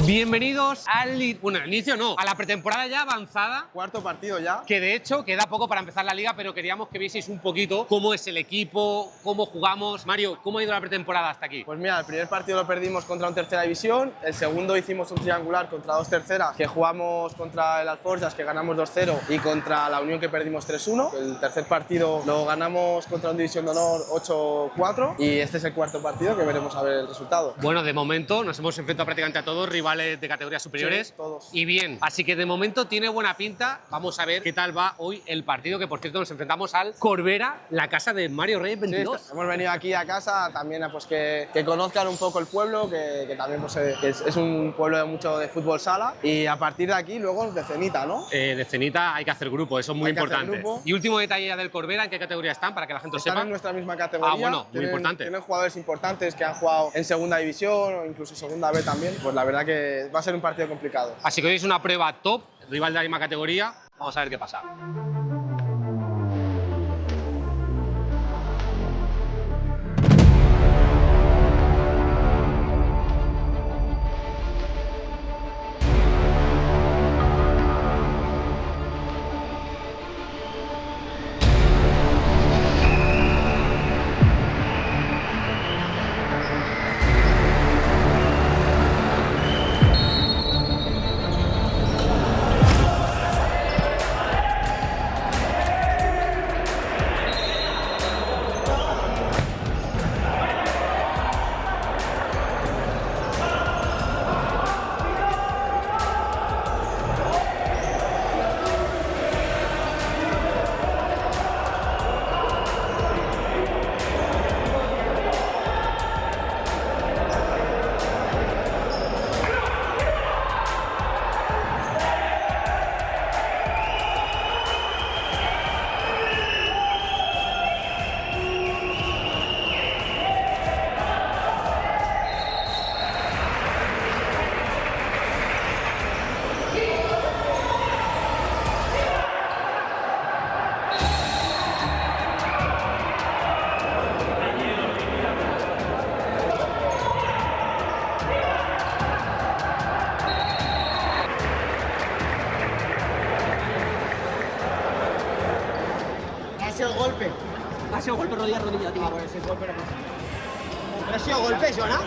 Bienvenidos al inicio no, a la pretemporada ya avanzada. Cuarto partido ya. Que de hecho queda poco para empezar la liga, pero queríamos que vieseis un poquito cómo es el equipo, cómo jugamos. Mario, ¿cómo ha ido la pretemporada hasta aquí? Pues mira, el primer partido lo perdimos contra un tercera división, el segundo hicimos un triangular contra dos terceras, que jugamos contra el Alforjas, que ganamos 2-0, y contra la Unión, que perdimos 3-1. El tercer partido lo ganamos contra un División de Honor 8-4, y este es el cuarto partido, que veremos a ver el resultado. Bueno, de momento nos hemos enfrentado prácticamente a todos, rivales de categorías superiores. Sí, todos. Y bien, así que de momento tiene buena pinta. Vamos a ver qué tal va hoy el partido, que por cierto nos enfrentamos al Corbera, la casa de Mario Reyes 22. Sí, hemos venido aquí a casa también pues que conozcan un poco el pueblo, que también pues, es un pueblo de mucho de fútbol sala, y a partir de aquí luego de cenita, ¿no? De cenita hay que hacer grupo, eso es muy importante. Y último detalle ya del Corbera, ¿en qué categoría están? Para que la gente lo sepa. Están en nuestra misma categoría. Ah, bueno, muy importante. Tienen jugadores importantes que han jugado en segunda división o incluso segunda B también. Pues la verdad que va a ser un partido complicado. Así que hoy es una prueba top, rival de la misma categoría. Vamos a ver qué pasa. Ha sido golpe rodilla, tío. Ah, pues sí, golpe. Pero ha sido golpe, Joana.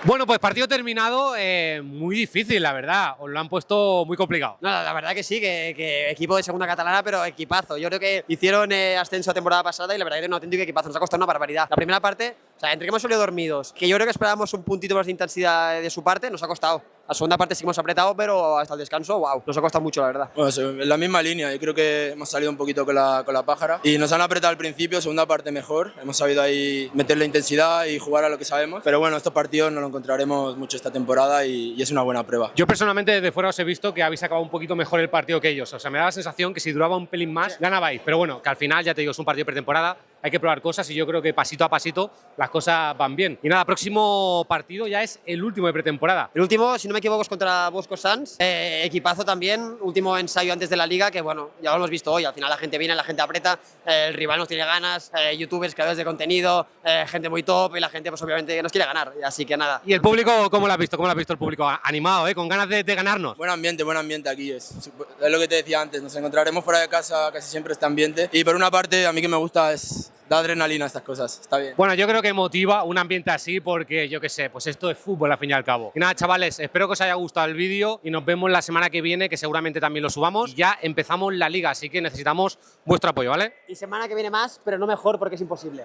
Bueno, pues partido terminado, muy difícil, la verdad. Os lo han puesto muy complicado. No, la verdad que sí, que equipo de segunda catalana, pero equipazo. Yo creo que hicieron ascenso a temporada pasada y la verdad que era un auténtico equipazo. Nos ha costado una barbaridad. La primera parte, o sea, entre que hemos salido dormidos, que yo creo que esperábamos un puntito más de intensidad de su parte, nos ha costado. La segunda parte sí que hemos apretado, pero hasta el descanso, wow, nos ha costado mucho, la verdad. Bueno, en la misma línea, yo creo que hemos salido un poquito con la pájara y nos han apretado al principio, segunda parte mejor, hemos sabido ahí meterle intensidad y jugar a lo que sabemos, pero bueno, estos partidos no lo encontraremos mucho esta temporada y es una buena prueba. Yo personalmente desde fuera os he visto que habéis acabado un poquito mejor el partido que ellos, o sea, me da la sensación que si duraba un pelín más, ganabais, pero bueno, que al final, ya te digo, es un partido de pretemporada, hay que probar cosas y yo creo que pasito a pasito las cosas van bien. Y nada, próximo partido ya es el último de pretemporada. El último, si no me equivoco, es contra Bosco Sans. Equipazo también, último ensayo antes de la liga, que bueno, ya lo hemos visto hoy. Al final la gente viene, la gente aprieta, el rival nos tiene ganas, youtubers, creadores de contenido, gente muy top y la gente pues obviamente nos quiere ganar. Así que nada. ¿Y el público cómo lo has visto? ¿Cómo lo has visto el público? Animado, con ganas de ganarnos. Buen ambiente aquí. Es lo que te decía antes, nos encontraremos fuera de casa casi siempre este ambiente. Y por una parte, a mí que me gusta es da adrenalina a estas cosas, está bien. Bueno, yo creo que motiva un ambiente así porque, yo qué sé, pues esto es fútbol al fin y al cabo. Y nada, chavales, espero que os haya gustado el vídeo y nos vemos la semana que viene, que seguramente también lo subamos. Y ya empezamos la liga, así que necesitamos vuestro apoyo, ¿vale? Y semana que viene más, pero no mejor porque es imposible.